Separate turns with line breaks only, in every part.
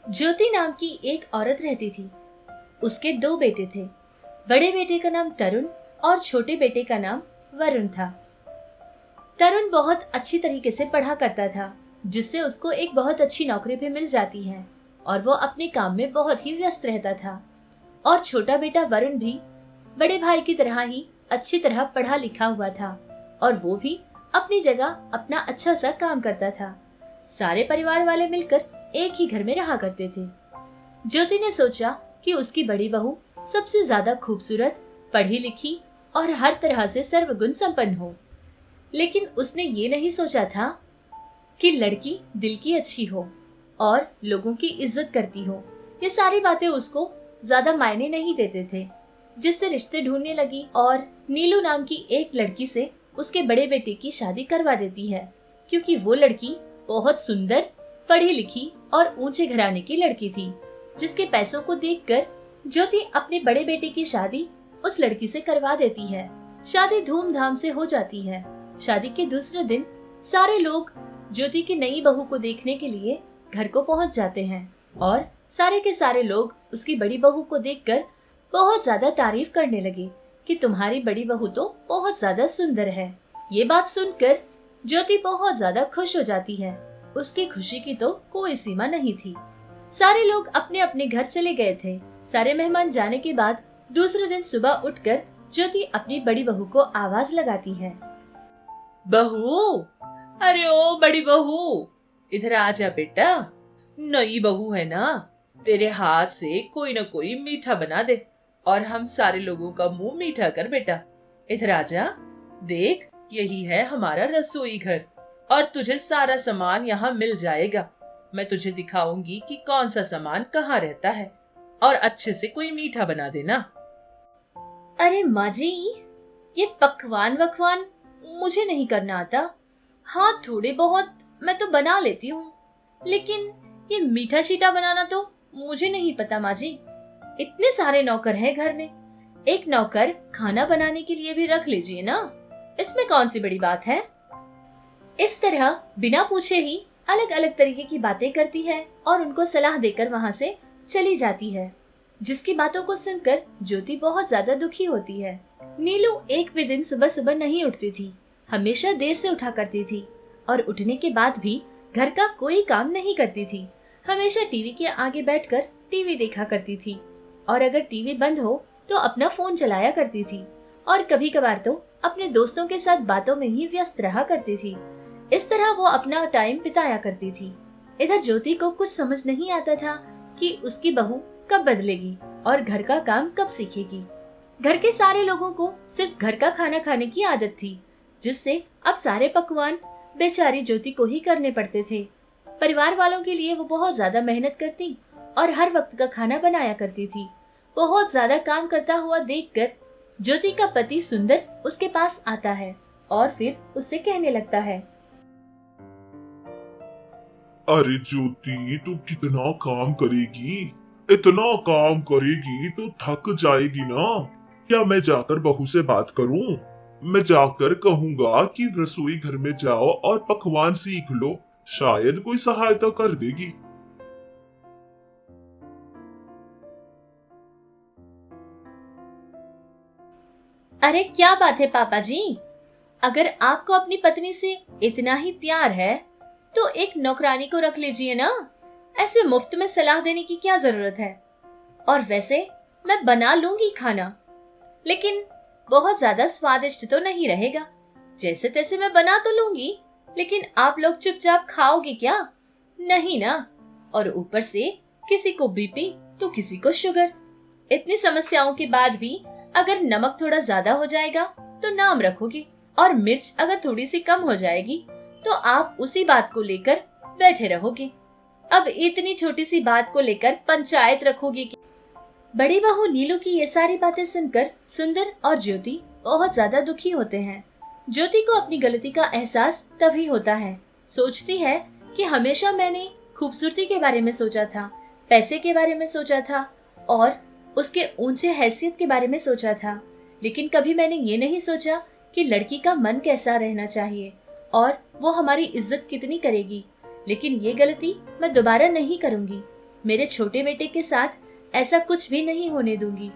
ज्योति नाम की एक औरत रहती थी। उसके दो बेटे थे। बड़े बेटे का नाम तरुण और छोटे बेटे का नाम वरुण था। तरुण बहुत अच्छी तरीके से पढ़ा करता था, जिससे उसको एक बहुत अच्छी नौकरी भी मिल जाती है और वो अपने काम में बहुत ही व्यस्त रहता था। और छोटा बेटा वरुण भी बड़े भाई की तरह ही अच्छी तरह पढ़ा लिखा हुआ था और वो भी अपनी जगह अपना अच्छा सा काम करता था। सारे परिवार वाले मिलकर एक ही घर में रहा करते थे। ज्योति ने सोचा कि उसकी बड़ी बहू सबसे ज्यादा खूबसूरत, पढ़ी लिखी और हर तरह से सर्वगुण संपन्न हो। लेकिन उसने ये नहीं सोचा था कि लड़की दिल की अच्छी हो और लोगों की इज्जत करती हो। ये सारी बातें उसको ज्यादा मायने नहीं देते थे। जिससे रिश्ते ढूंढने लगी और नीलू नाम की एक लड़की से उसके बड़े बेटे की शादी करवा देती है, क्योंकि वो लड़की बहुत सुंदर, पढ़ी लिखी और ऊंचे घराने की लड़की थी। जिसके पैसों को देखकर ज्योति अपने बड़े बेटे की शादी उस लड़की से करवा देती है। शादी धूमधाम से हो जाती है। शादी के दूसरे दिन सारे लोग ज्योति की नई बहू को देखने के लिए घर को पहुंच जाते हैं और सारे के सारे लोग उसकी बड़ी बहू को देखकर बहुत ज्यादा तारीफ करने लगे कि तुम्हारी बड़ी बहू तो बहुत ज्यादा सुंदर है। ये बात सुनकर ज्योति बहुत ज्यादा खुश हो जाती है। उसकी खुशी की तो कोई सीमा नहीं थी। सारे लोग अपने अपने घर चले गए थे। सारे मेहमान जाने के बाद दूसरे दिन सुबह उठकर ज्योति अपनी बड़ी बहू को आवाज लगाती है।
बहू, अरे ओ बड़ी बहू, इधर आ जा बेटा। नई बहू है ना, तेरे हाथ से कोई न कोई मीठा बना दे और हम सारे लोगों का मुंह मीठा कर बेटा। इधर आ जा, देख यही है हमारा रसोई घर और तुझे सारा सामान यहाँ मिल जाएगा। मैं तुझे दिखाऊंगी कि कौन सा सामान कहाँ रहता है और अच्छे से कोई मीठा बना देना।
अरे माँ जी, ये पकवान वकवान मुझे नहीं करना आता। हाँ, थोड़े बहुत मैं तो बना लेती हूँ, लेकिन ये मीठा शीठा बनाना तो मुझे नहीं पता माँ जी। इतने सारे नौकर हैं घर में, एक नौकर खाना बनाने के लिए भी रख लीजिए ना, इसमें कौन सी बड़ी बात है। इस तरह बिना पूछे ही अलग अलग तरीके की बातें करती है और उनको सलाह देकर वहाँ से चली जाती है। जिसकी बातों को सुनकर ज्योति बहुत ज्यादा दुखी होती है। नीलू एक भी दिन सुबह सुबह नहीं उठती थी, हमेशा देर से उठा करती थी और उठने के बाद भी घर का कोई काम नहीं करती थी। हमेशा टीवी के आगे बैठकर टीवी देखा करती थी और अगर टीवी बंद हो तो अपना फोन चलाया करती थी और कभी कभार तो अपने दोस्तों के साथ बातों में ही व्यस्त रहा करती थी। इस तरह वो अपना टाइम बिताया करती थी। इधर ज्योति को कुछ समझ नहीं आता था कि उसकी बहू कब बदलेगी और घर का काम कब सीखेगी। घर के सारे लोगों को सिर्फ घर का खाना खाने की आदत थी, जिससे अब सारे पकवान बेचारी ज्योति को ही करने पड़ते थे। परिवार वालों के लिए वो बहुत ज्यादा मेहनत करती और हर वक्त का खाना बनाया करती थी। बहुत ज्यादा काम करता हुआ देखकर ज्योति का पति सुंदर उसके पास आता है और फिर उससे कहने लगता है।
अरे ज्योति, तू कितना काम करेगी? इतना काम करेगी तो थक जाएगी ना। क्या मैं जाकर बहू से बात करूं? मैं जाकर कहूंगा कि रसोई घर में जाओ और पकवान सीख लो, शायद कोई सहायता कर देगी।
अरे क्या बात है पापा जी, अगर आपको अपनी पत्नी से इतना ही प्यार है तो एक नौकरानी को रख लीजिए ना। ऐसे मुफ्त में सलाह देने की क्या जरूरत है। और वैसे मैं बना लूंगी खाना, लेकिन बहुत ज्यादा स्वादिष्ट तो नहीं रहेगा। जैसे तैसे मैं बना तो लूंगी, लेकिन आप लोग चुपचाप खाओगे क्या? नहीं ना। और ऊपर से किसी को बीपी तो किसी को शुगर। इतनी समस्याओं के बाद भी अगर नमक थोड़ा ज्यादा हो जाएगा तो नाम रखोगे और मिर्च अगर थोड़ी सी कम हो जाएगी तो आप उसी बात को लेकर बैठे रहोगे। अब इतनी छोटी सी बात को लेकर पंचायत रखोगे कि। बड़ी बहू नीलू की ये सारी बातें सुनकर सुंदर और ज्योति बहुत ज्यादा दुखी होते हैं। ज्योति को अपनी गलती का एहसास तभी होता है। सोचती है कि हमेशा मैंने खूबसूरती के बारे में सोचा था, पैसे के बारे में सोचा था और उसके ऊंचे हैसियत के बारे में सोचा था, लेकिन कभी मैंने ये नहीं सोचा कि लड़की का मन कैसा रहना चाहिए और वो हमारी इज्जत कितनी करेगी। लेकिन ये गलती मैं दोबारा नहीं करूंगी। मेरे छोटे बेटे के साथ ऐसा कुछ भी नहीं होने दूंगी।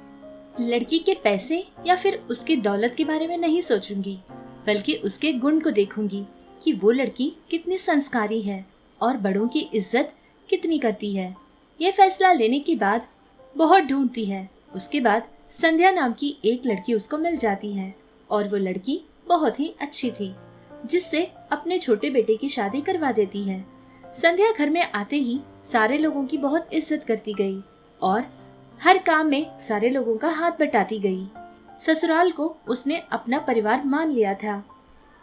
लड़की के पैसे या फिर उसकी दौलत के बारे में नहीं सोचूंगी, बल्कि उसके गुण को देखूंगी कि वो लड़की कितनी संस्कारी है और बड़ों की इज्जत कितनी करती है। ये फैसला लेने के बाद बहुत ढूंढती है। उसके बाद संध्या नाम की एक लड़की उसको मिल जाती है और वो लड़की बहुत ही अच्छी थी, जिससे अपने छोटे बेटे की शादी करवा देती है। संध्या घर में आते ही सारे लोगों की बहुत इज्जत करती गई और हर काम में सारे लोगों का हाथ बटाती गई। ससुराल को उसने अपना परिवार मान लिया था।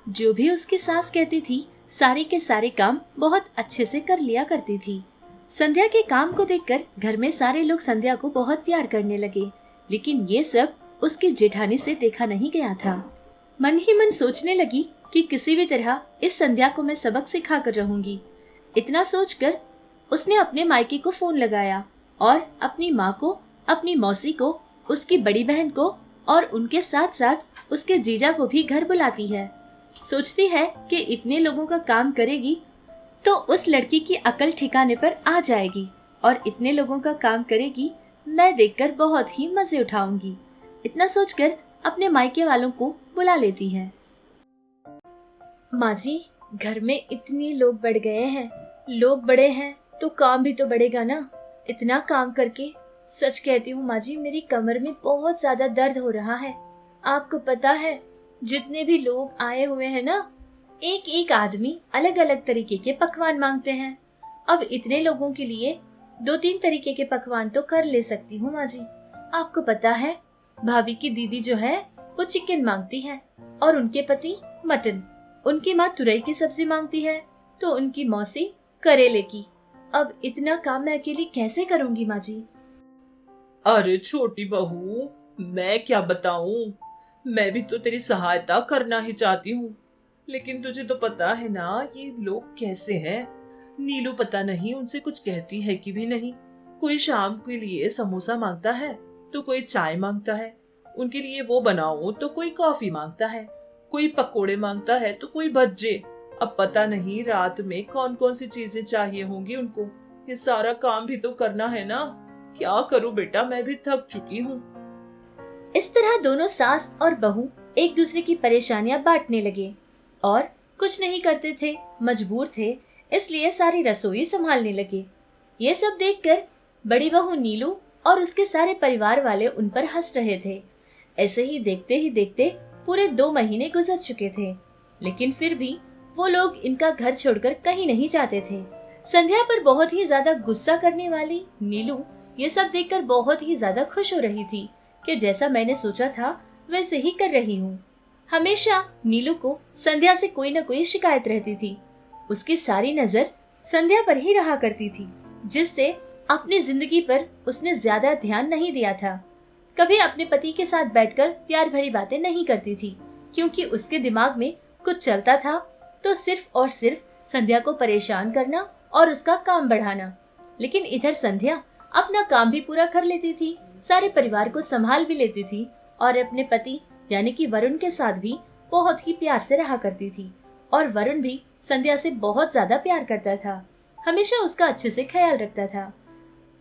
जो भी उसकी सास कहती थी, सारे के सारे काम बहुत अच्छे से कर लिया करती थी। संध्या के काम को देखकर घर में सारे लोग संध्या को बहुत प्यार करने लगे, लेकिन ये सब उसकी जेठानी से देखा नहीं गया था। मन ही मन सोचने लगी कि किसी भी तरह इस संध्या को मैं सबक सिखा कर रहूंगी। इतना सोचकर उसने अपने मायके को फोन लगाया और अपनी माँ को, अपनी मौसी को, उसकी बड़ी बहन को और उनके साथ साथ उसके जीजा को भी घर बुलाती है। सोचती है कि इतने लोगों का काम करेगी तो उस लड़की की अकल ठिकाने पर आ जाएगी और इतने लोगों का काम करेगी, मैं देखकर बहुत ही मजे उठाऊंगी। इतना सोचकर अपने मायके वालों को बुला लेती है। माँ जी, घर में इतने लोग बढ़ गए हैं। लोग बड़े हैं तो काम भी तो बढ़ेगा ना। इतना काम करके सच कहती हूँ माँ जी, मेरी कमर में बहुत ज्यादा दर्द हो रहा है। आपको पता है, जितने भी लोग आए हुए हैं ना, एक एक आदमी अलग अलग तरीके के पकवान मांगते हैं। अब इतने लोगों के लिए 2-3 तरीके के पकवान तो कर ले सकती हूँ माँ जी। आपको पता है, भाभी की दीदी जो है वो चिकन मांगती है और उनके पति मटन। उनकी माँ तुरई की सब्जी मांगती है तो उनकी मौसी करेले की। अब इतना काम मैं अकेली कैसे करूँगी माँ जी?
अरे छोटी बहू, मैं क्या बताऊं, मैं भी तो तेरी सहायता करना ही चाहती हूँ, लेकिन तुझे तो पता है ना ये लोग कैसे हैं। नीलू पता नहीं उनसे कुछ कहती है कि भी नहीं। कोई शाम के लिए समोसा मांगता है तो कोई चाय मांगता है, उनके लिए वो बनाऊं तो कोई कॉफी मांगता है, कोई पकोड़े मांगता है तो कोई भज्जे। अब पता नहीं रात में कौन कौन सी चीजें चाहिए होंगी उनको। ये सारा काम भी तो करना है ना। क्या करूं बेटा, मैं भी थक चुकी हूँ।
इस तरह दोनों सास और बहू एक दूसरे की परेशानियां बांटने लगे और कुछ नहीं करते थे, मजबूर थे, इसलिए सारी रसोई संभालने लगे। ये सब देखकर बड़ी बहू नीलू और उसके सारे परिवार वाले उन पर हंस रहे थे। ऐसे ही देखते पूरे 2 महीने गुजर चुके थे, लेकिन फिर भी वो लोग इनका घर छोड़कर कहीं नहीं जाते थे। संध्या पर बहुत ही ज्यादा गुस्सा करने वाली नीलू ये सब देखकर बहुत ही ज्यादा खुश हो रही थी कि जैसा मैंने सोचा था वैसे ही कर रही हूँ। हमेशा नीलू को संध्या से कोई न कोई शिकायत रहती थी। उसकी सारी नजर संध्या पर ही रहा करती थी, जिससे अपनी जिंदगी पर उसने ज्यादा ध्यान नहीं दिया था। कभी अपने पति के साथ बैठकर प्यार भरी बातें नहीं करती थी, क्योंकि उसके दिमाग में कुछ चलता था तो सिर्फ और सिर्फ संध्या को परेशान करना और उसका काम बढ़ाना। लेकिन इधर संध्या अपना काम भी पूरा कर लेती थी, सारे परिवार को संभाल भी लेती थी और अपने पति यानी कि वरुण के साथ भी बहुत ही प्यार से रहा करती थी। और वरुण भी संध्या से बहुत ज्यादा प्यार करता था, हमेशा उसका अच्छे से ख्याल रखता था।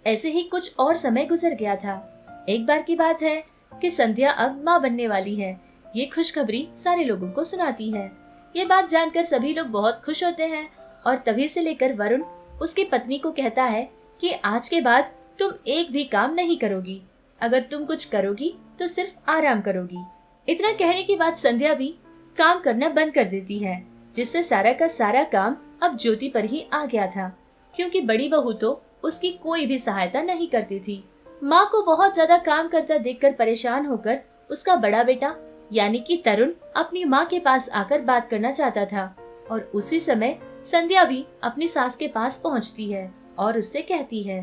ऐसे ही कुछ और समय गुजर गया था। एक बार की बात है कि संध्या अब माँ बनने वाली है। ये खुशखबरी सारे लोगों को सुनाती है। ये बात जानकर सभी लोग बहुत खुश होते हैं और तभी से लेकर वरुण उसकी पत्नी को कहता है कि आज के बाद तुम एक भी काम नहीं करोगी। अगर तुम कुछ करोगी तो सिर्फ आराम करोगी। इतना कहने के बाद संध्या भी काम करना बंद कर देती है, जिससे सारा का सारा काम अब ज्योति पर ही आ गया था, क्योंकि बड़ी बहू तो उसकी कोई भी सहायता नहीं करती थी। माँ को बहुत ज्यादा काम करता देखकर परेशान होकर उसका बड़ा बेटा यानी कि तरुण अपनी माँ के पास आकर बात करना चाहता था। और उसी समय संध्या भी अपनी सास के पास पहुँचती है और उससे कहती है,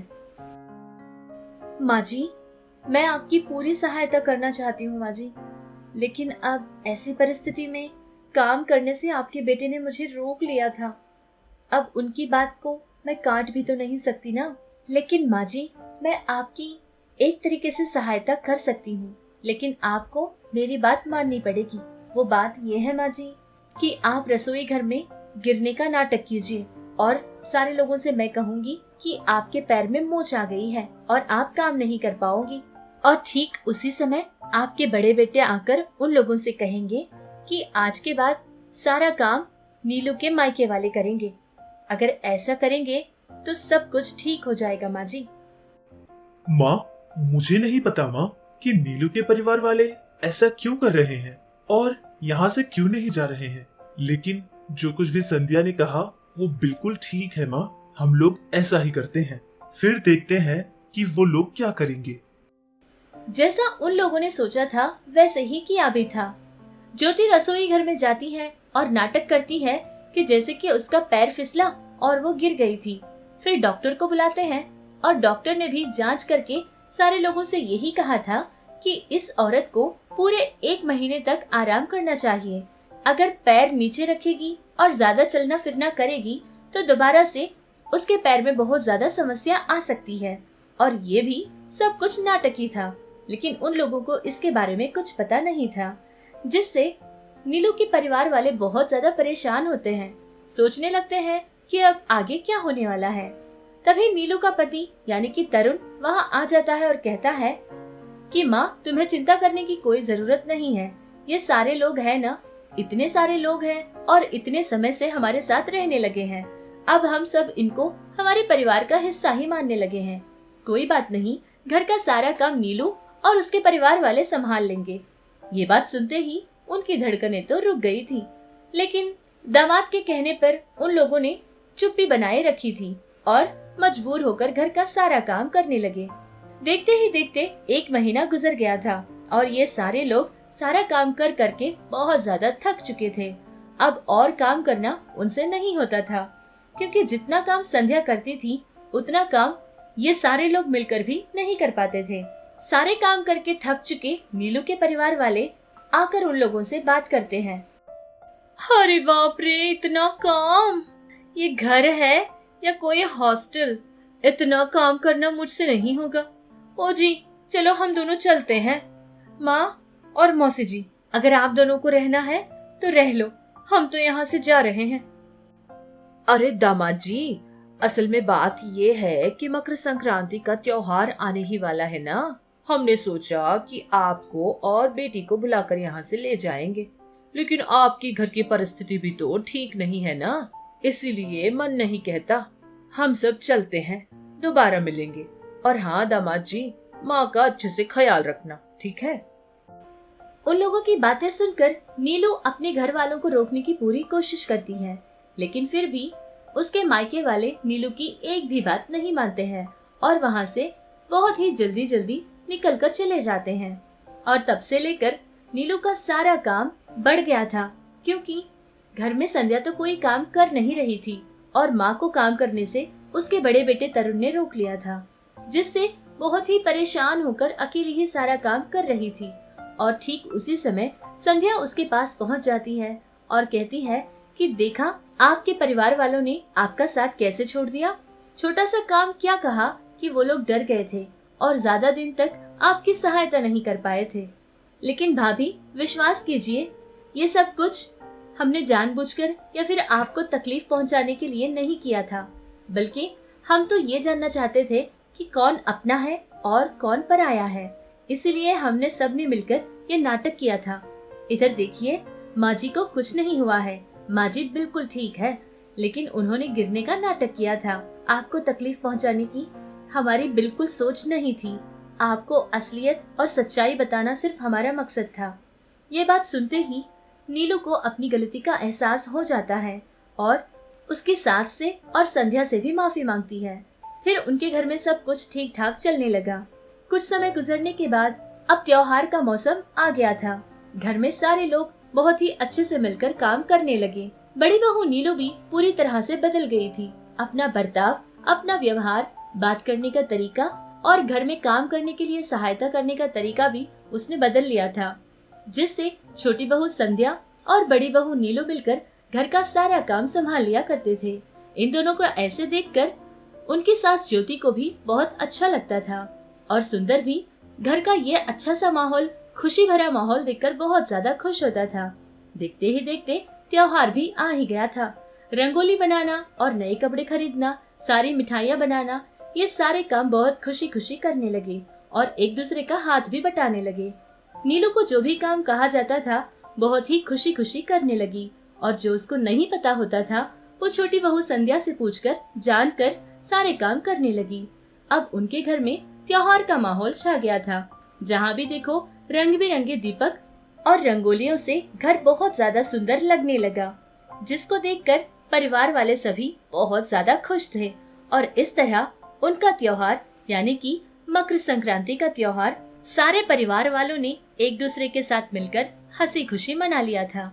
माँ जी, मैं आपकी पूरी सहायता करना चाहती हूँ माँ जी, लेकिन अब ऐसी परिस्थिति में काम करने से आपके बेटे ने मुझे रोक लिया था। अब उनकी बात को मैं काट भी तो नहीं सकती ना। लेकिन माँ जी, मैं आपकी एक तरीके से सहायता कर सकती हूँ, लेकिन आपको मेरी बात माननी पड़ेगी। वो बात ये है माँ जी कि आप रसोई घर में गिरने का नाटक कीजिए और सारे लोगों से मैं कहूंगी कि आपके पैर में मोच आ गई है और आप काम नहीं कर पाओगी। और ठीक उसी समय आपके बड़े बेटे आकर उन लोगों से कहेंगे कि आज के बाद सारा काम नीलू के मायके वाले करेंगे। अगर ऐसा करेंगे तो सब कुछ ठीक हो जाएगा माँ जी।
माँ, मुझे नहीं पता माँ कि नीलू के परिवार वाले ऐसा क्यों कर रहे हैं और यहाँ से क्यों नहीं जा रहे हैं, लेकिन जो कुछ भी संध्या ने कहा वो बिल्कुल ठीक है माँ। हम लोग ऐसा ही करते हैं, फिर देखते हैं कि वो लोग क्या करेंगे।
जैसा उन लोगों ने सोचा था वैसे ही किया भी था। ज्योति रसोई घर में जाती है और नाटक करती है कि जैसे कि उसका पैर फिसला और वो गिर गई थी। फिर डॉक्टर को बुलाते हैं और डॉक्टर ने भी जांच करके सारे लोगों से यही कहा था कि इस औरत को पूरे 1 महीने तक आराम करना चाहिए। अगर पैर नीचे रखेगी और ज्यादा चलना फिरना करेगी तो दोबारा से उसके पैर में बहुत ज्यादा समस्या आ सकती है। और ये भी सब कुछ नाटक ही था, लेकिन उन लोगों को इसके बारे में कुछ पता नहीं था, जिससे नीलू के परिवार वाले बहुत ज्यादा परेशान होते हैं। सोचने लगते हैं कि अब आगे क्या होने वाला है। तभी नीलू का पति यानी कि तरुण वहाँ आ जाता है और कहता है कि माँ, तुम्हें चिंता करने की कोई जरूरत नहीं है। ये सारे लोग हैं ना, इतने सारे लोग हैं और इतने समय से हमारे साथ रहने लगे हैं। अब हम सब इनको हमारे परिवार का हिस्सा ही मानने लगे हैं। कोई बात नहीं, घर का सारा काम नीलू और उसके परिवार वाले संभाल लेंगे। ये बात सुनते ही उनकी धड़कनें तो रुक गई थी, लेकिन दामाद के कहने पर उन लोगों ने चुप्पी बनाए रखी थी और मजबूर होकर घर का सारा काम करने लगे। देखते ही देखते 1 महीना गुजर गया था और ये सारे लोग सारा काम कर करके बहुत ज्यादा थक चुके थे। अब और काम करना उनसे नहीं होता था, क्योंकि जितना काम संध्या करती थी उतना काम ये सारे लोग मिलकर भी नहीं कर पाते थे। सारे काम करके थक चुके नीलू के परिवार वाले आकर उन लोगों से बात करते हैं। अरे बाप रे, इतना काम! ये घर है या कोई हॉस्टल? इतना काम करना मुझसे नहीं होगा। ओ जी, चलो हम दोनों चलते हैं। माँ और मौसी जी, अगर आप दोनों को रहना है तो रह लो, हम तो यहाँ से जा रहे हैं।
अरे दामाद जी, असल में बात ये है कि मकर संक्रांति का त्योहार आने ही वाला है ना। हमने सोचा कि आपको और बेटी को बुलाकर यहाँ से ले जाएंगे, लेकिन आपकी घर की परिस्थिति भी तो ठीक नहीं है ना, इसीलिए मन नहीं कहता। हम सब चलते हैं, दोबारा मिलेंगे। और हाँ दामाद जी, माँ का अच्छे से ख्याल रखना, ठीक है?
उन लोगों की बातें सुनकर नीलू अपने घर वालों को रोकने की पूरी कोशिश करती है, लेकिन फिर भी उसके मायके वाले नीलू की एक भी बात नहीं मानते हैं और वहाँ से बहुत ही जल्दी जल्दी निकल कर चले जाते हैं। और तब से लेकर नीलू का सारा काम बढ़ गया था, क्योंकि घर में संध्या तो कोई काम कर नहीं रही थी और माँ को काम करने से उसके बड़े बेटे तरुण ने रोक लिया था, जिससे बहुत ही परेशान होकर अकेली ही सारा काम कर रही थी। और ठीक उसी समय संध्या उसके पास पहुँच जाती है और कहती है कि देखा, आपके परिवार वालों ने आपका साथ कैसे छोड़ दिया। छोटा सा काम क्या कहा कि वो लोग डर गए थे और ज्यादा दिन तक आपकी सहायता नहीं कर पाए थे। लेकिन भाभी, विश्वास कीजिए, ये सब कुछ हमने जानबूझकर या फिर आपको तकलीफ पहुंचाने के लिए नहीं किया था, बल्कि हम तो ये जानना चाहते थे कि कौन अपना है और कौन पराया है। इसीलिए हमने सबने मिलकर ये नाटक किया था। इधर देखिए, माँ जी को कुछ नहीं हुआ है, माँ जी बिल्कुल ठीक है, लेकिन उन्होंने गिरने का नाटक किया था। आपको तकलीफ पहुंचाने की हमारी बिल्कुल सोच नहीं थी। आपको असलियत और सच्चाई बताना सिर्फ हमारा मकसद था। ये बात सुनते ही नीलू को अपनी गलती का एहसास हो जाता है और उसकी सास से और संध्या से भी माफी मांगती है। फिर उनके घर में सब कुछ ठीक ठाक चलने लगा। कुछ समय गुजरने के बाद अब त्योहार का मौसम आ गया था। घर में सारे लोग बहुत ही अच्छे से मिलकर काम करने लगे। बड़ी बहू नीलू भी पूरी तरह से बदल गई थी। अपना बर्ताव, अपना व्यवहार, बात करने का तरीका और घर में काम करने के लिए सहायता करने का तरीका भी उसने बदल लिया था, जिससे छोटी बहू संध्या और बड़ी बहू नीलू मिलकर घर का सारा काम संभाल लिया करते थे। इन दोनों को ऐसे देखकर उनकी सास ज्योति को भी बहुत अच्छा लगता था और सुंदर भी घर का ये अच्छा सा माहौल, खुशी भरा माहौल देखकर बहुत ज्यादा खुश होता था। देखते ही देखते त्योहार भी आ ही गया था। रंगोली बनाना और नए कपड़े खरीदना, सारी मिठाइयाँ बनाना, ये सारे काम बहुत खुशी खुशी करने लगे और एक दूसरे का हाथ भी बटाने लगे। नीलू को जो भी काम कहा जाता था बहुत ही खुशी खुशी करने लगी और जो उसको नहीं पता होता था वो छोटी बहू संध्या से पूछकर जानकर सारे काम करने लगी। अब उनके घर में त्योहार का माहौल छा गया था। जहाँ भी देखो रंग बिरंगे दीपक और रंगोलियों से घर बहुत ज्यादा सुंदर लगने लगा, जिसको देखकर परिवार वाले सभी बहुत ज्यादा खुश थे और इस तरह उनका त्योहार यानी कि मकर संक्रांति का त्योहार सारे परिवार वालों ने एक दूसरे के साथ मिलकर हंसी खुशी मना लिया था।